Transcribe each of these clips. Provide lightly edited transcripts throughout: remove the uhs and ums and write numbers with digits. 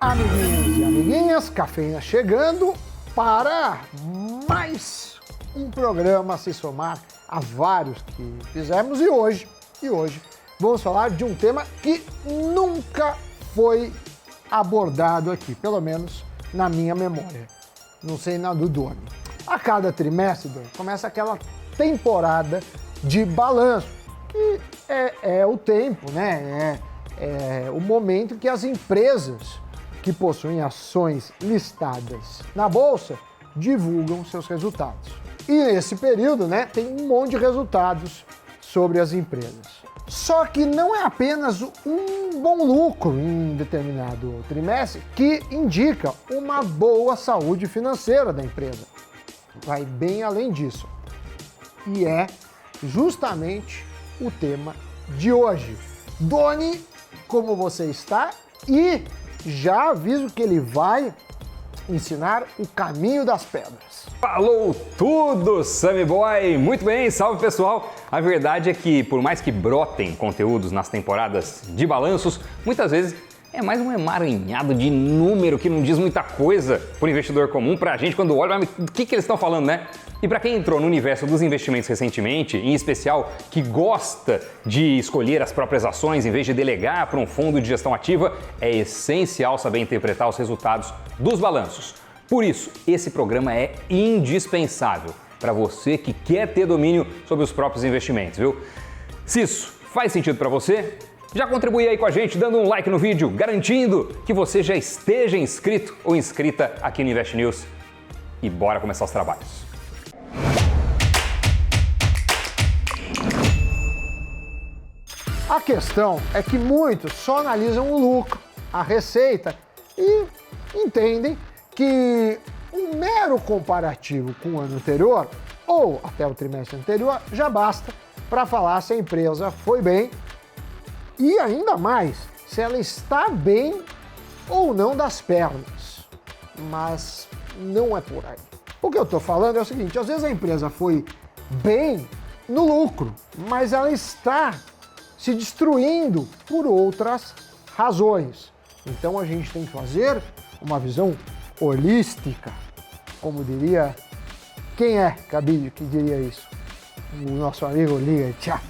Amiguinhos e amiguinhas, cafeína chegando para mais um programa a se somar a vários que fizemos e hoje vamos falar de um tema que nunca foi abordado aqui, pelo menos na minha memória. Não sei na do Doni. A cada trimestre, Doni, começa aquela temporada de balanço, que é o tempo, né? É o momento que as empresas que possuem ações listadas na bolsa divulgam seus resultados. E nesse período, né, tem um monte de resultados sobre as empresas. Só que não é apenas um bom lucro em determinado trimestre que indica uma boa saúde financeira da empresa. Vai bem além disso. E é justamente o tema de hoje. Doni, como você está? E já aviso que ele vai ensinar o caminho das pedras. Falou tudo, Sammy Boy! Muito bem, salve pessoal! A verdade é que, por mais que brotem conteúdos nas temporadas de balanços, muitas vezes é mais um emaranhado de número que não diz muita coisa para o investidor comum, para a gente quando olha, mas o que eles estão falando, né? E para quem entrou no universo dos investimentos recentemente, em especial que gosta de escolher as próprias ações em vez de delegar para um fundo de gestão ativa, é essencial saber interpretar os resultados dos balanços. Por isso, esse programa é indispensável para você que quer ter domínio sobre os próprios investimentos, viu? Se isso faz sentido para você, já contribui aí com a gente dando um like no vídeo, garantindo que você já esteja inscrito ou inscrita aqui no Invest News. E bora começar os trabalhos. A questão é que muitos só analisam o lucro, a receita e entendem que um mero comparativo com o ano anterior ou até o trimestre anterior já basta para falar se a empresa foi bem e ainda mais se ela está bem ou não das pernas. Mas não é por aí. O que eu estou falando é o seguinte, às vezes a empresa foi bem no lucro, mas ela está se destruindo por outras razões. Então a gente tem que fazer uma visão holística, como diria, quem é, Cabide, que diria isso? O nosso amigo Liga Tchá.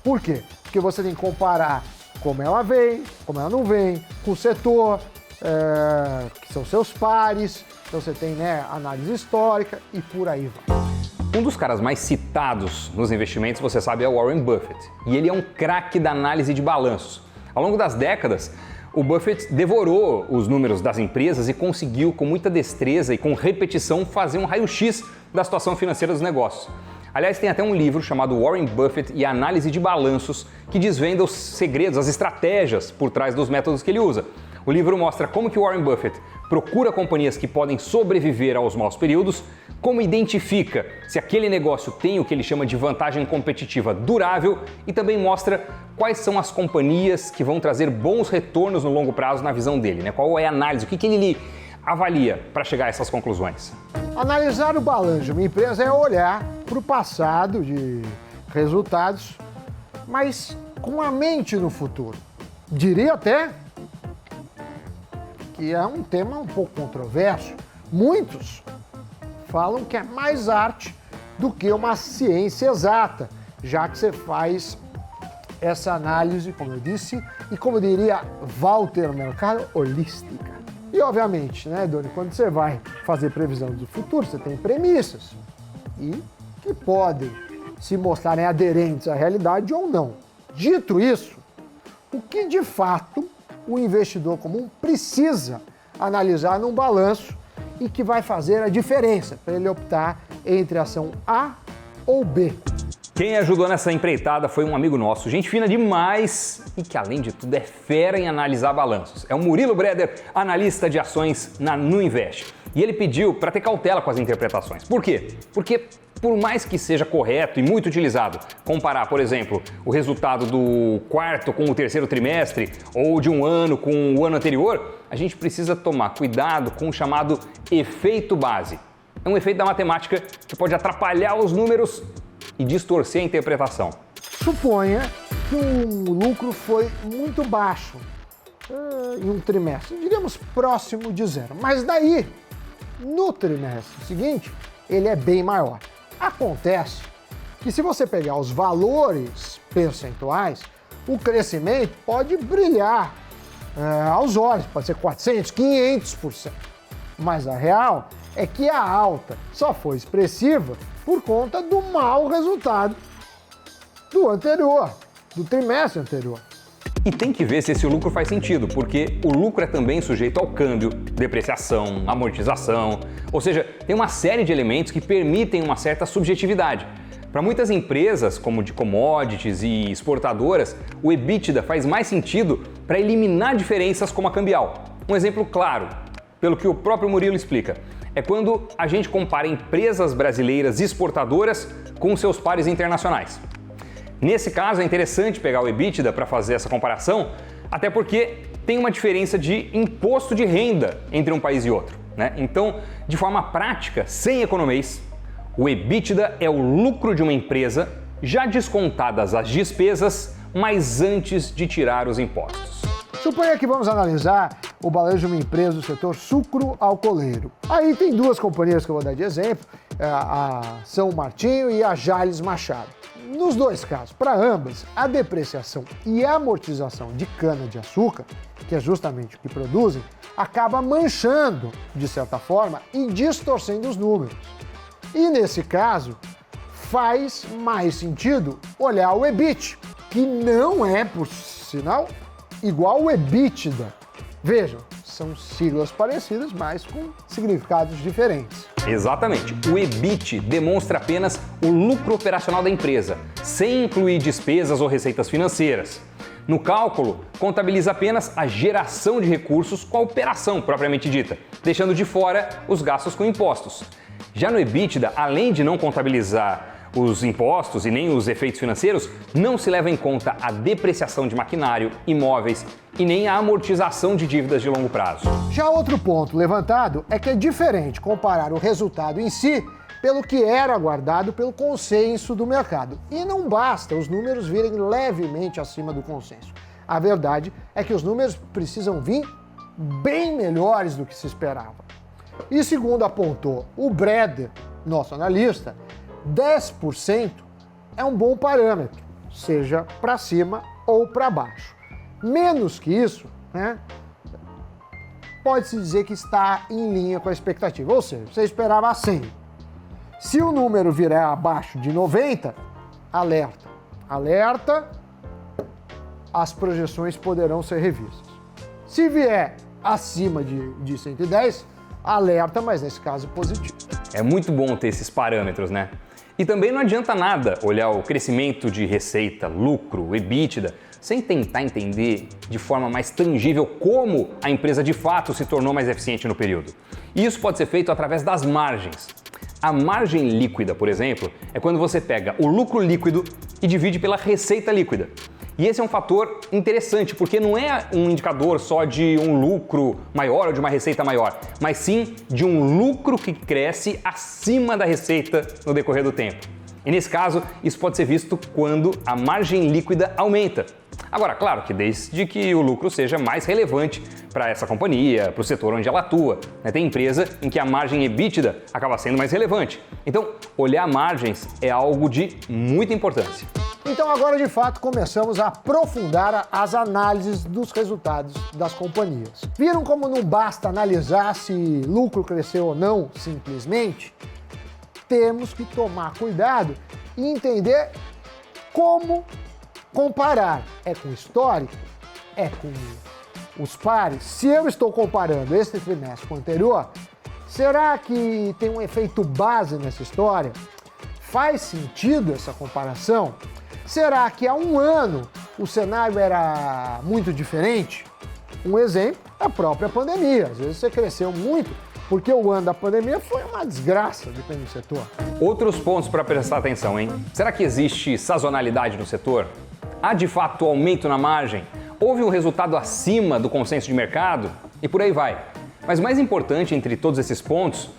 Por quê? Porque você tem que comparar como ela vem, como ela não vem, com o setor, que são seus pares, então você tem, né, análise histórica e por aí vai. Um dos caras mais citados nos investimentos, você sabe, é o Warren Buffett. E ele é um craque da análise de balanços. Ao longo das décadas, o Buffett devorou os números das empresas e conseguiu, com muita destreza e com repetição, fazer um raio-x da situação financeira dos negócios. Aliás, tem até um livro chamado Warren Buffett e a Análise de Balanços, que desvenda os segredos, as estratégias por trás dos métodos que ele usa. O livro mostra como que o Warren Buffett procura companhias que podem sobreviver aos maus períodos, como identifica se aquele negócio tem o que ele chama de vantagem competitiva durável e também mostra quais são as companhias que vão trazer bons retornos no longo prazo na visão dele, né? Qual é a análise, o que ele avalia para chegar a essas conclusões. Analisar o balanço de uma empresa é olhar para o passado de resultados, mas com a mente no futuro. Diria até que é um tema um pouco controverso. Muitos falam que é mais arte do que uma ciência exata, já que você faz essa análise, como eu disse, e como diria Walter Mercado, holística. E obviamente, né, Doni, quando você vai fazer previsão do futuro, você tem premissas e que podem se mostrarem aderentes à realidade ou não. Dito isso, o que de fato o investidor comum precisa analisar num balanço e que vai fazer a diferença para ele optar entre a ação A ou B. Quem ajudou nessa empreitada foi um amigo nosso, gente fina demais e que, além de tudo, é fera em analisar balanços. É o Murilo Breder, analista de ações na Nuinvest. E ele pediu para ter cautela com as interpretações. Por quê? Porque, por mais que seja correto e muito utilizado comparar, por exemplo, o resultado do quarto com o terceiro trimestre ou de um ano com o ano anterior, a gente precisa tomar cuidado com o chamado efeito base. É um efeito da matemática que pode atrapalhar os números e distorcer a interpretação. Suponha que o lucro foi muito baixo em um trimestre, digamos próximo de zero. Mas daí, no trimestre seguinte, ele é bem maior. Acontece que se você pegar os valores percentuais, o crescimento pode brilhar aos olhos, pode ser 400%, 500%. Mas a real é que a alta só foi expressiva por conta do mau resultado do anterior, do trimestre anterior. E tem que ver se esse lucro faz sentido, porque o lucro é também sujeito ao câmbio, depreciação, amortização, ou seja, tem uma série de elementos que permitem uma certa subjetividade. Para muitas empresas, como de commodities e exportadoras, o EBITDA faz mais sentido para eliminar diferenças como a cambial. Um exemplo claro, pelo que o próprio Murilo explica, é quando a gente compara empresas brasileiras exportadoras com seus pares internacionais. Nesse caso, é interessante pegar o EBITDA para fazer essa comparação, até porque tem uma diferença de imposto de renda entre um país e outro, né? Então, de forma prática, sem economês, o EBITDA é o lucro de uma empresa já descontadas as despesas, mas antes de tirar os impostos. Suponha que vamos analisar o balanço de uma empresa do setor sucro-alcooleiro. Aí tem duas companhias que eu vou dar de exemplo, a São Martinho e a Jalles Machado. Nos dois casos, para ambas, a depreciação e a amortização de cana-de-açúcar, que é justamente o que produzem, acaba manchando, de certa forma, e distorcendo os números. E nesse caso, faz mais sentido olhar o EBIT, que não é, por sinal, igual o EBITDA. Vejam, são siglas parecidas, mas com significados diferentes. Exatamente. O EBIT demonstra apenas o lucro operacional da empresa, sem incluir despesas ou receitas financeiras. No cálculo, contabiliza apenas a geração de recursos com a operação propriamente dita, deixando de fora os gastos com impostos. Já no EBITDA, além de não contabilizar os impostos e nem os efeitos financeiros, não se leva em conta a depreciação de maquinário, imóveis e nem a amortização de dívidas de longo prazo. Já outro ponto levantado é que é diferente comparar o resultado em si pelo que era aguardado pelo consenso do mercado. E não basta os números virem levemente acima do consenso. A verdade é que os números precisam vir bem melhores do que se esperava. E segundo apontou o Breder, nosso analista, 10% é um bom parâmetro, seja para cima ou para baixo. Menos que isso, né, pode-se dizer que está em linha com a expectativa, ou seja, você esperava 100. Se o número virar abaixo de 90, alerta. Alerta, as projeções poderão ser revistas. Se vier acima de 110, alerta, mas nesse caso positivo. É muito bom ter esses parâmetros, né? E também não adianta nada olhar o crescimento de receita, lucro, EBITDA, sem tentar entender de forma mais tangível como a empresa de fato se tornou mais eficiente no período. E isso pode ser feito através das margens. A margem líquida, por exemplo, é quando você pega o lucro líquido e divide pela receita líquida. E esse é um fator interessante, porque não é um indicador só de um lucro maior ou de uma receita maior, mas sim de um lucro que cresce acima da receita no decorrer do tempo. E nesse caso, isso pode ser visto quando a margem líquida aumenta. Agora, claro que desde que o lucro seja mais relevante para essa companhia, para o setor onde ela atua. Tem empresa em que a margem EBITDA acaba sendo mais relevante. Então, olhar margens é algo de muita importância. Então agora, de fato, começamos a aprofundar as análises dos resultados das companhias. Viram como não basta analisar se lucro cresceu ou não, simplesmente? Temos que tomar cuidado e entender como comparar. É com histórico? É com os pares? Se eu estou comparando este trimestre com o anterior, será que tem um efeito base nessa história? Faz sentido essa comparação? Será que há um ano o cenário era muito diferente? Um exemplo é a própria pandemia. Às vezes você cresceu muito porque o ano da pandemia foi uma desgraça, depende do setor. Outros pontos para prestar atenção, hein? Será que existe sazonalidade no setor? Há de fato aumento na margem? Houve um resultado acima do consenso de mercado? E por aí vai. Mas o mais importante entre todos esses pontos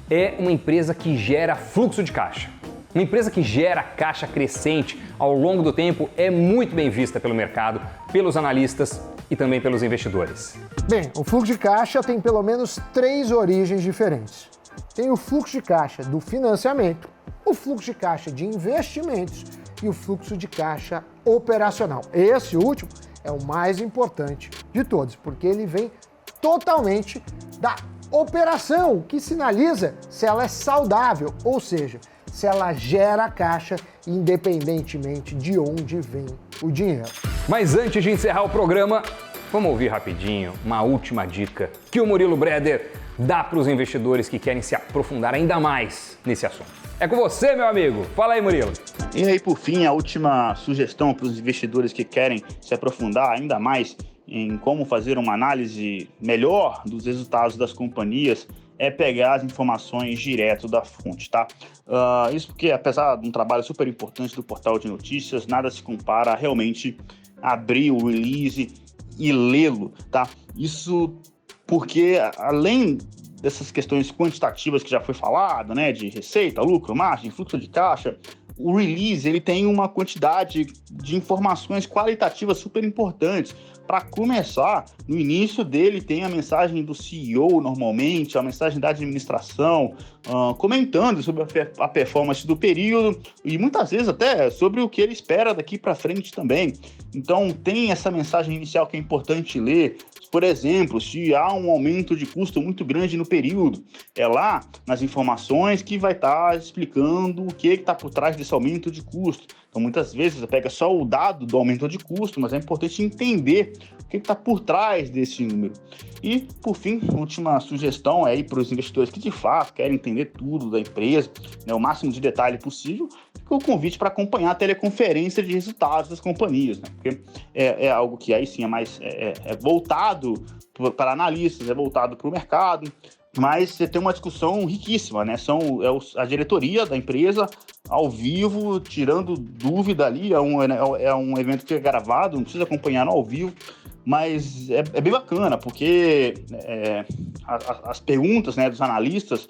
é uma empresa que gera fluxo de caixa. Uma empresa que gera caixa crescente ao longo do tempo é muito bem vista pelo mercado, pelos analistas e também pelos investidores? Bem, o fluxo de caixa tem pelo menos 3 origens diferentes. Tem o fluxo de caixa do financiamento, o fluxo de caixa de investimentos e o fluxo de caixa operacional. Esse último é o mais importante de todos, porque ele vem totalmente da operação, que sinaliza se ela é saudável, ou seja, se ela gera caixa independentemente de onde vem o dinheiro. Mas antes de encerrar o programa, vamos ouvir rapidinho uma última dica que o Murilo Breder dá para os investidores que querem se aprofundar ainda mais nesse assunto. É com você, meu amigo. Fala aí, Murilo. E aí, por fim, a última sugestão para os investidores que querem se aprofundar ainda mais em como fazer uma análise melhor dos resultados das companhias é pegar as informações direto da fonte, tá? Isso porque, apesar de um trabalho super importante do portal de notícias, nada se compara a realmente abrir o release e lê-lo, tá? Isso porque, além dessas questões quantitativas que já foi falado, né, de receita, lucro, margem, fluxo de caixa, o release ele tem uma quantidade de informações qualitativas super importantes. Para começar, no início dele tem a mensagem do CEO normalmente, a mensagem da administração, comentando sobre a performance do período e muitas vezes até sobre o que ele espera daqui para frente também. Então tem essa mensagem inicial que é importante ler. Por exemplo, se há um aumento de custo muito grande no período, é lá nas informações que vai estar explicando o que está por trás desse aumento de custo. Então, muitas vezes, você pega só o dado do aumento de custo, mas é importante entender o que está por trás desse número. E, por fim, a última sugestão é aí para os investidores que, de fato, querem entender tudo da empresa, né, o máximo de detalhe possível, fica o convite para acompanhar a teleconferência de resultados das companhias, né, porque é algo que aí sim é mais voltado para analistas, é voltado para o mercado, mas você tem uma discussão riquíssima, né? A diretoria da empresa ao vivo, tirando dúvida ali, é um evento que é gravado, não precisa acompanhar no ao vivo, mas é bem bacana, porque as perguntas, né, dos analistas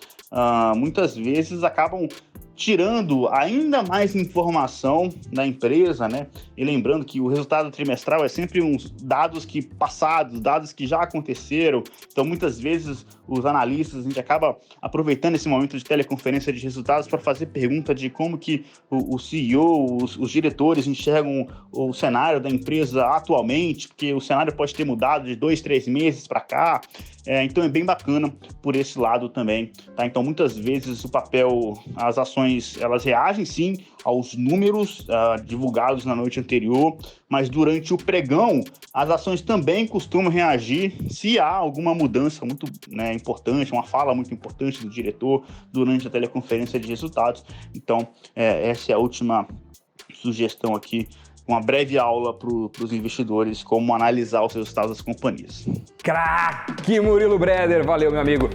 muitas vezes acabam tirando ainda mais informação da empresa, né? E lembrando que o resultado trimestral é sempre uns dados passados, dados que já aconteceram. Então, muitas vezes, os analistas, a gente acaba aproveitando esse momento de teleconferência de resultados para fazer pergunta de como que o CEO, os diretores enxergam o cenário da empresa atualmente, porque o cenário pode ter mudado de 2, 3 meses para cá. Então, é bem bacana por esse lado também, tá? Então, muitas vezes, as ações, elas reagem sim aos números divulgados na noite anterior, mas durante o pregão, as ações também costumam reagir se há alguma mudança muito importante, uma fala muito importante do diretor durante a teleconferência de resultados. Então, essa é a última sugestão aqui, uma breve aula para os investidores como analisar os resultados das companhias. Craque Murilo Breder, valeu meu amigo,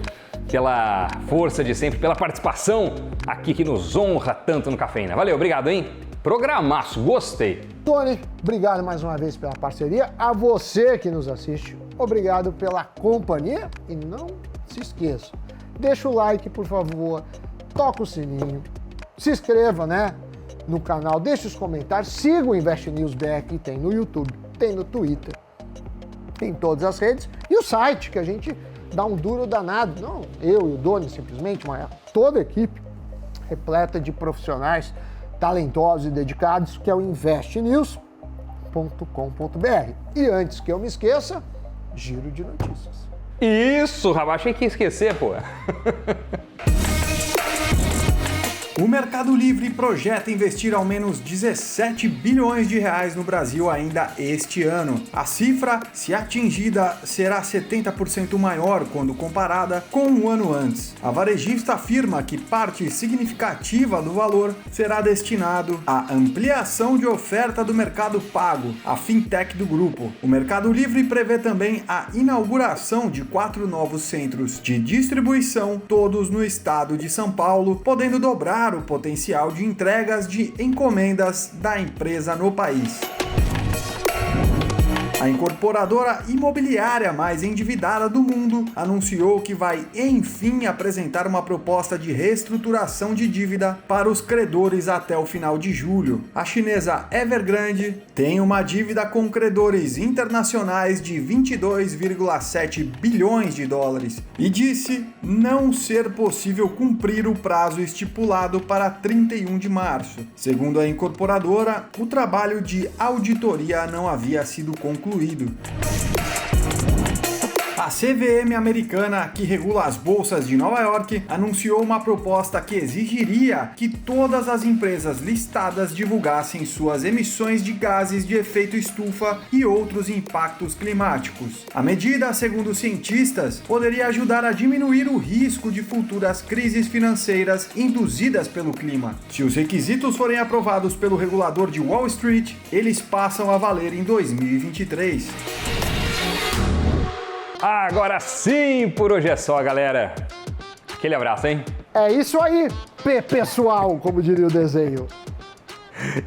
pela força de sempre, pela participação aqui que nos honra tanto no Cafeína. Valeu, obrigado, hein? Programaço, gostei. Tony, obrigado mais uma vez pela parceria. A você que nos assiste, obrigado pela companhia e não se esqueça, deixa o like, por favor, toca o sininho, se inscreva, no canal, deixe os comentários, siga o Invest News BR que tem no YouTube, tem no Twitter, tem em todas as redes e o site que a gente dá um duro danado, não eu e o Doni simplesmente, mas toda a equipe repleta de profissionais talentosos e dedicados, que é o investnews.com.br. E antes que eu me esqueça, giro de notícias. Isso, rapaz, achei que ia esquecer, pô. O Mercado Livre projeta investir ao menos 17 bilhões de reais no Brasil ainda este ano. A cifra, se atingida, será 70% maior quando comparada com um ano antes. A varejista afirma que parte significativa do valor será destinado à ampliação de oferta do mercado pago, a fintech do grupo. O Mercado Livre prevê também a inauguração de 4 novos centros de distribuição, todos no estado de São Paulo, podendo dobrar o potencial de entregas de encomendas da empresa no país. A incorporadora imobiliária mais endividada do mundo anunciou que vai, enfim, apresentar uma proposta de reestruturação de dívida para os credores até o final de julho. A chinesa Evergrande tem uma dívida com credores internacionais de 22,7 bilhões de dólares e disse não ser possível cumprir o prazo estipulado para 31 de março. Segundo a incorporadora, o trabalho de auditoria não havia sido concluído. A CVM americana, que regula as bolsas de Nova York, anunciou uma proposta que exigiria que todas as empresas listadas divulgassem suas emissões de gases de efeito estufa e outros impactos climáticos. A medida, segundo cientistas, poderia ajudar a diminuir o risco de futuras crises financeiras induzidas pelo clima. Se os requisitos forem aprovados pelo regulador de Wall Street, eles passam a valer em 2023. Agora sim, por hoje é só, galera. Aquele abraço, hein? É isso aí, pessoal, como diria o desenho.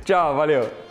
Tchau, valeu.